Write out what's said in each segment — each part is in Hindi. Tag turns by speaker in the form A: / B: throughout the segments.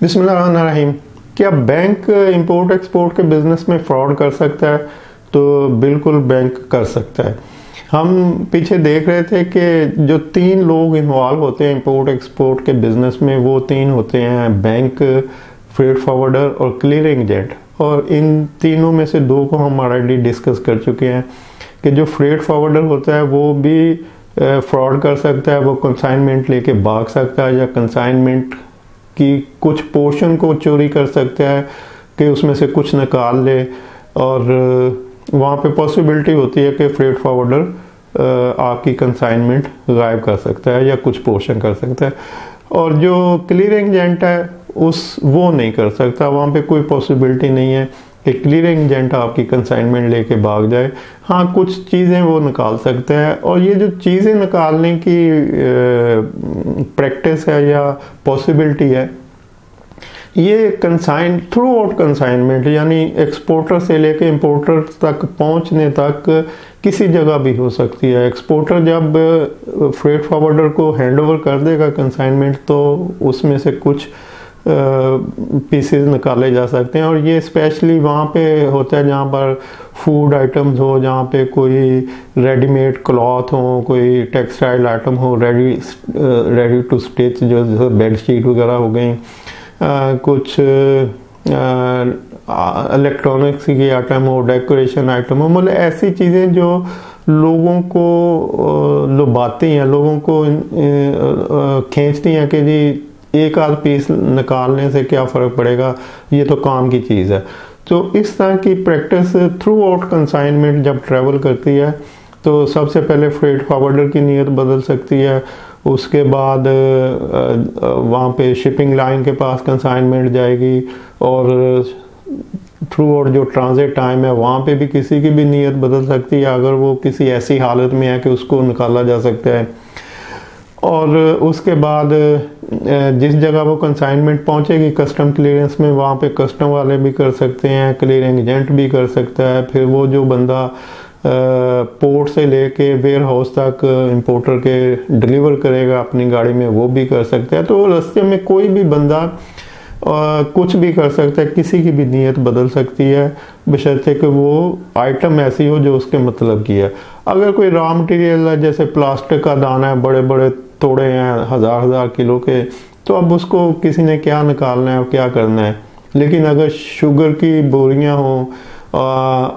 A: बिस्मिल्लाहिर्रहमानिर्रहीम। क्या बैंक इंपोर्ट एक्सपोर्ट के बिज़नेस में फ्रॉड कर सकता है? तो बिल्कुल बैंक कर सकता है। हम पीछे देख रहे थे कि जो 3 लोग इन्वॉल्व होते हैं इंपोर्ट एक्सपोर्ट के बिज़नेस में, वो 3 होते हैं: बैंक, फ्रेट फॉरवर्डर और क्लियरिंग एजेंट। और इन तीनों में से 2 को हम ऑलरेडी डिस्कस कर चुके हैं कि जो फ्रेट फॉरवर्डर होता है वो भी फ्रॉड कर सकता है। वो कंसाइनमेंट लेके भाग सकता है या कंसाइनमेंट कि कुछ पोर्शन को चोरी कर सकता है कि उसमें से कुछ निकाल ले, और वहाँ पे पॉसिबिलिटी होती है कि फ्रेट फॉरवर्डर आपकी कंसाइनमेंट गायब कर सकता है या कुछ पोर्शन कर सकता है। और जो क्लियरिंग एजेंट है वो नहीं कर सकता। वहाँ पे कोई पॉसिबिलिटी नहीं है कि क्लियरिंग एजेंट आपकी कंसाइनमेंट लेके भाग जाए। हाँ, कुछ चीज़ें वो निकाल सकते हैं, और ये जो चीज़ें निकालने की प्रैक्टिस है या पॉसिबिलिटी है, ये थ्रू आउट कंसाइनमेंट यानी एक्सपोर्टर से लेके इंपोर्टर तक पहुंचने तक किसी जगह भी हो सकती है। एक्सपोर्टर जब फ्रेट फॉरवर्डर को हैंड ओवर कर देगा कंसाइनमेंट, तो उसमें से कुछ पीसेस निकाले जा सकते हैं। और ये स्पेशली वहाँ पे होता है जहाँ पर फूड आइटम्स हो, जहाँ पे कोई रेडीमेड क्लॉथ हो, कोई टेक्सटाइल आइटम हो, रेडी टू स्टिच, जो बेड शीट वगैरह हो गई, कुछ इलेक्ट्रॉनिक्स की आइटम हो, डेकोरेशन आइटम हो, मतलब ऐसी चीज़ें जो लोगों को लुभाती हैं, लोगों को खींचती हैं कि जी एक आध पीस निकालने से क्या फ़र्क पड़ेगा, ये तो काम की चीज़ है। तो इस तरह की प्रैक्टिस थ्रू आउट कंसाइनमेंट जब ट्रैवल करती है, तो सबसे पहले फ्रेट फॉरवर्डर की नीयत बदल सकती है। उसके बाद वहाँ पे शिपिंग लाइन के पास कंसाइनमेंट जाएगी, और थ्रू आउट जो ट्रांजिट टाइम है वहाँ पे भी किसी की भी नीयत बदल सकती है अगर वो किसी ऐसी हालत में है कि उसको निकाला जा सकता है। और उसके बाद जिस जगह वो कंसाइनमेंट पहुंचेगी कस्टम क्लियरेंस में, वहाँ पे कस्टम वाले भी कर सकते हैं, क्लियरिंग एजेंट भी कर सकता है। फिर वो जो बंदा पोर्ट से लेके वेयर हाउस तक इंपोर्टर के डिलीवर करेगा अपनी गाड़ी में, वो भी कर सकता है। तो रास्ते में कोई भी बंदा कुछ भी कर सकता है, किसी की भी नीयत बदल सकती है, बशर्ते कि वो आइटम ऐसी हो जो उसके मतलब की है। अगर कोई रॉ मटेरियल है, जैसे प्लास्टिक का दाना है, बड़े बड़े तोड़े हैं 1000 किलो के, तो अब उसको किसी ने क्या निकालना है और क्या करना है। लेकिन अगर शुगर की बोरियां हों,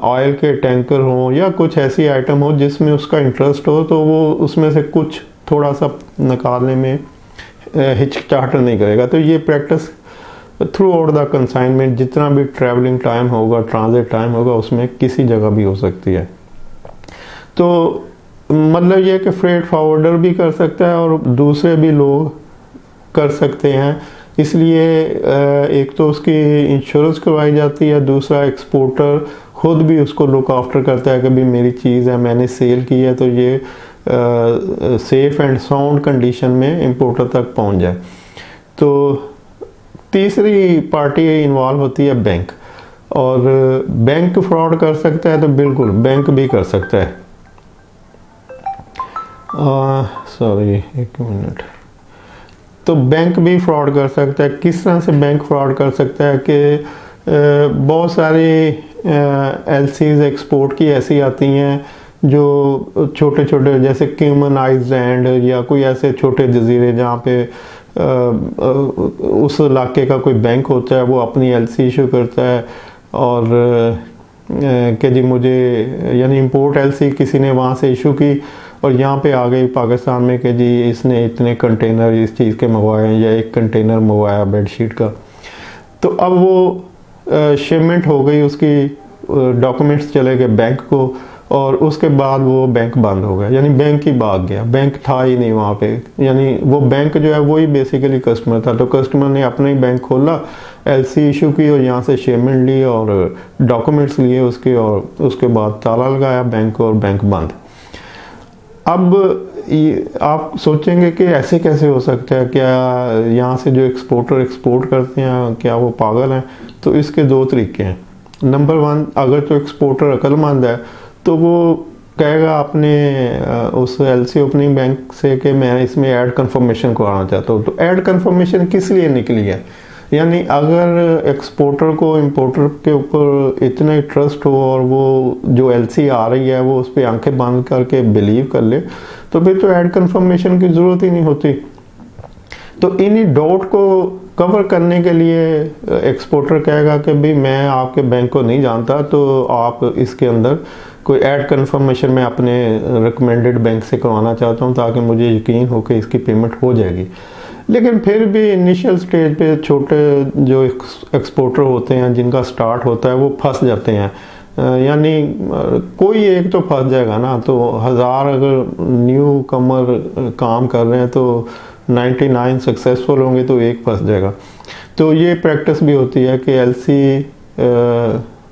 A: ऑयल के टैंकर हों, या कुछ ऐसी आइटम हो जिसमें उसका इंटरेस्ट हो, तो वो उसमें से कुछ थोड़ा सा निकालने में हिचकिचाहट नहीं करेगा। तो ये practice through out the consignment, जितना भी ट्रैवलिंग टाइम होगा, ट्रांजिट टाइम होगा, उसमें किसी जगह भी हो सकती है। तो मतलब ये कि फ्रेट फॉरवर्डर भी कर सकता है और दूसरे भी लोग कर सकते हैं। इसलिए एक तो उसकी इंश्योरेंस करवाई जाती है, दूसरा एक्सपोर्टर खुद भी उसको लुक आफ्टर करता है कि भाई मेरी चीज़ है, मैंने सेल की है, तो ये सेफ एंड साउंड कंडीशन में इंपोर्टर तक पहुंच जाए। तो तीसरी पार्टी इन्वॉल्व होती है बैंक, और बैंक फ्रॉड कर सकता है, तो बिल्कुल बैंक भी कर सकता है। सॉरी, एक मिनट। तो बैंक भी फ्रॉड कर सकता है। किस तरह से बैंक फ्रॉड कर सकता है कि बहुत सारी एलसीज एक्सपोर्ट की ऐसी आती हैं जो छोटे छोटे, जैसे कैमन आइलैंड या कोई ऐसे छोटे जजीरे जहाँ पे उस इलाके का कोई बैंक होता है, वो अपनी एलसी इशू करता है, और कि जी मुझे, यानी इंपोर्ट एलसी किसी ने वहाँ से इशू की और यहाँ पे आ गई पाकिस्तान में कि जी इसने इतने कंटेनर इस चीज़ के मंगवाए, या एक कंटेनर मंगवाया बेडशीट का। तो अब वो शिपमेंट हो गई, उसकी डॉक्यूमेंट्स चले गए बैंक को, और उसके बाद वो बैंक बंद हो गया, यानी बैंक ही भाग गया, बैंक था ही नहीं वहाँ पे। यानी वो बैंक जो है वही बेसिकली कस्टमर था। तो कस्टमर ने अपना ही बैंक खोला, एलसी इशू की, और यहाँ से शिपमेंट ली और डॉक्यूमेंट्स लिए उसके, और उसके बाद ताला लगाया बैंक को, और बैंक बंद। अब आप सोचेंगे कि ऐसे कैसे हो सकता है, क्या यहाँ से जो एक्सपोर्टर एक्सपोर्ट करते हैं क्या वो पागल हैं? तो इसके 2 तरीके हैं। नंबर 1, अगर तो एक्सपोर्टर अक्लमंद है तो वो कहेगा अपने उस एलसी ओपनिंग बैंक से कि मैं इसमें ऐड कंफर्मेशन कराना चाहता हूँ। तो ऐड कंफर्मेशन किस लिए निकली है? यानी अगर एक्सपोर्टर को इंपोर्टर के ऊपर इतना ही ट्रस्ट हो और वो जो एलसी आ रही है वो उस पर आंखें बंद करके बिलीव कर ले, तो फिर तो ऐड कंफर्मेशन की ज़रूरत ही नहीं होती। तो इन्हीं डाउट को कवर करने के लिए एक्सपोर्टर कहेगा कि भाई मैं आपके बैंक को नहीं जानता, तो आप इसके अंदर कोई ऐड कंफर्मेशन मैं अपने रिकमेंडेड बैंक से करवाना चाहता हूँ ताकि मुझे यकीन हो कि इसकी पेमेंट हो जाएगी। लेकिन फिर भी इनिशियल स्टेज पे छोटे जो एक्सपोर्टर होते हैं जिनका स्टार्ट होता है वो फंस जाते हैं, यानी कोई एक तो फंस जाएगा ना, तो 1000 अगर न्यू कमर काम कर रहे हैं तो 99 सक्सेसफुल होंगे तो एक फंस जाएगा। तो ये प्रैक्टिस भी होती है कि एलसी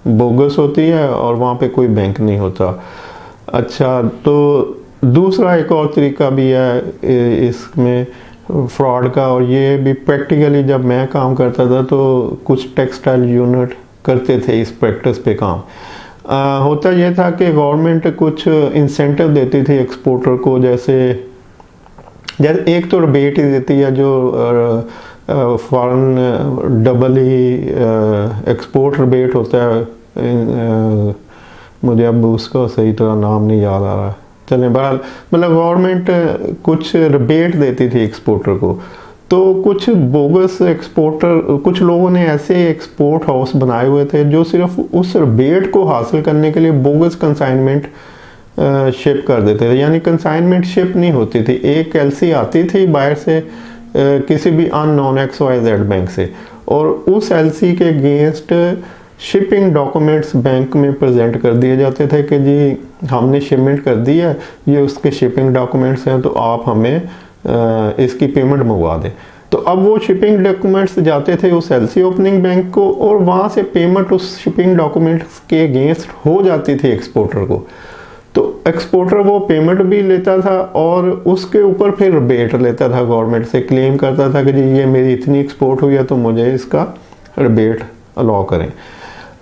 A: बोगस होती है और वहाँ पे कोई बैंक नहीं होता। अच्छा, तो दूसरा एक और तरीका भी है इसमें फ्रॉड का, और ये भी प्रैक्टिकली जब मैं काम करता था तो कुछ टेक्सटाइल यूनिट करते थे इस प्रैक्टिस पे काम। होता ये था कि गवर्नमेंट कुछ इंसेंटिव देती थी एक्सपोर्टर को, जैसे एक तो रिबेट ही देती है जो फॉरेन डबल ही एक्सपोर्ट रिबेट होता है, मुझे अब उसका सही तरह नाम नहीं याद आ रहा। चलें, बहरहाल मतलब गवर्नमेंट कुछ रिबेट देती थी एक्सपोर्टर को। तो कुछ बोगस एक्सपोर्टर, कुछ लोगों ने ऐसे एक्सपोर्ट हाउस बनाए हुए थे जो सिर्फ उस रिबेट को हासिल करने के लिए बोगस कंसाइनमेंट शिप कर देते थे। यानी कंसाइनमेंट शिप नहीं होती थी, एक एलसी आती थी बाहर से किसी भी अननोन XYZ बैंक से, और उस एलसी के अगेंस्ट शिपिंग डॉक्यूमेंट्स बैंक में प्रेजेंट कर दिए जाते थे कि जी हमने शिपमेंट कर दी है, ये उसके शिपिंग डॉक्यूमेंट्स हैं, तो आप हमें इसकी पेमेंट मंगवा दें। तो अब वो शिपिंग डॉक्यूमेंट्स जाते थे उस एलसी ओपनिंग बैंक को, और वहाँ से पेमेंट उस शिपिंग डॉक्यूमेंट्स के अगेंस्ट हो जाती थी एक्सपोर्टर को। तो एक्सपोर्टर वो पेमेंट भी लेता था और उसके ऊपर फिर रिबेट लेता था, गवर्नमेंट से क्लेम करता था कि जी ये मेरी इतनी एक्सपोर्ट हुई है तो मुझे इसका रिबेट अलाउ करें।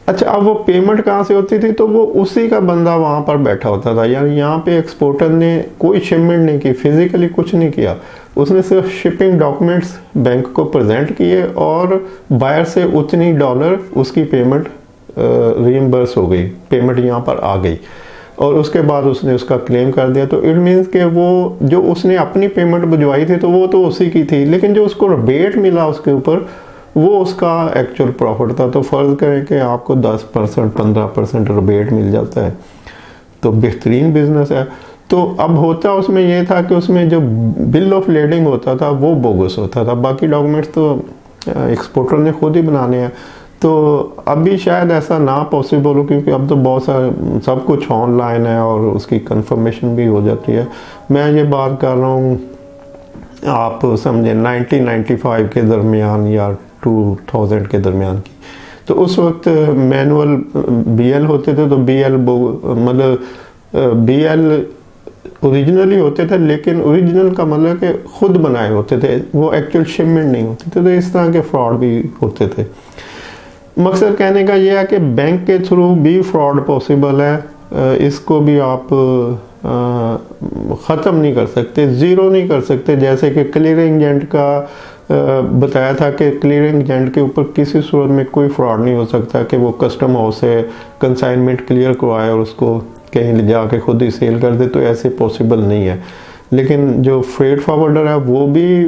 A: अच्छा, अब वो पेमेंट कहाँ से होती थी, तो वो उसी का बंदा वहाँ पर बैठा होता था। यानी यहाँ पे एक्सपोर्टर ने कोई शिपमेंट नहीं की, फिजिकली कुछ नहीं किया, उसने सिर्फ शिपिंग डॉक्यूमेंट्स बैंक को प्रेजेंट किए और बायर से उतनी डॉलर उसकी पेमेंट रीइंबर्स हो गई, पेमेंट यहाँ पर आ गई, और उसके बाद उसने उसका क्लेम कर दिया। तो इट मीन्स कि वो जो उसने अपनी पेमेंट भिजवाई थी तो वो तो उसी की थी, लेकिन जो उसको रिबेट मिला उसके ऊपर वो उसका एक्चुअल प्रॉफिट था। तो फ़र्ज़ करें कि आपको 10% 15% रिबेट मिल जाता है, तो बेहतरीन बिजनेस है। तो अब होता उसमें ये था कि उसमें जो बिल ऑफ लेडिंग होता था वो बोगस होता था, बाकी डॉक्यूमेंट्स तो एक्सपोर्टर ने खुद ही बनाने हैं। तो अभी शायद ऐसा ना पॉसिबल हो, क्योंकि अब तो बहुत सारा सब कुछ ऑनलाइन है और उसकी कंफर्मेशन भी हो जाती है। मैं ये बात कर रहा हूँ, आप समझे 1995 के दरमियान या 2000 के दरमियान की। तो उस वक्त मैनुअल BL होते थे, तो BL मतलब BL ओरिजिनली होते थे, लेकिन ओरिजिनल का मतलब कि खुद बनाए होते थे, वो एक्चुअल शिपमेंट नहीं होते थे। तो इस तरह के फ्रॉड भी होते थे। मकसद कहने का ये है कि बैंक के थ्रू भी फ्रॉड पॉसिबल है, इसको भी आप ख़त्म नहीं कर सकते, ज़ीरो नहीं कर सकते। जैसे कि क्लियरिंग एजेंट का बताया था कि क्लियरिंग एजेंट के ऊपर किसी सूरत में कोई फ्रॉड नहीं हो सकता कि वो कस्टम हाउस से कंसाइनमेंट क्लियर करवाए और उसको कहीं ले जाके खुद ही सेल कर दे, तो ऐसे पॉसिबल नहीं है। लेकिन जो फ्रेट फॉरवर्डर है वो भी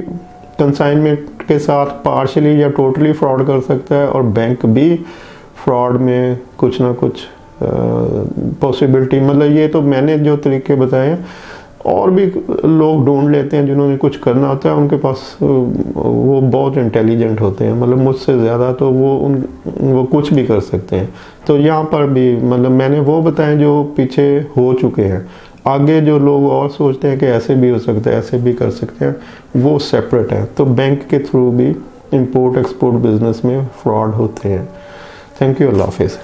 A: कंसाइनमेंट के साथ पार्शली या टोटली फ्रॉड कर सकता है, और बैंक भी फ्रॉड में कुछ ना कुछ पॉसिबिलिटी, मतलब ये तो मैंने जो तरीके बताए हैं, और भी लोग ढूंढ लेते हैं जिन्होंने कुछ करना होता है, उनके पास वो बहुत इंटेलिजेंट होते हैं, मतलब मुझसे ज़्यादा, तो वो कुछ भी कर सकते हैं। तो यहाँ पर भी मतलब मैंने वो बताए जो पीछे हो चुके हैं, आगे जो लोग और सोचते हैं कि ऐसे भी हो सकता है, ऐसे भी कर सकते हैं, वो सेपरेट है। तो बैंक के थ्रू भी इंपोर्ट एक्सपोर्ट बिजनेस में फ्रॉड होते हैं। थैंक यू, अल्लाह हाफिज़।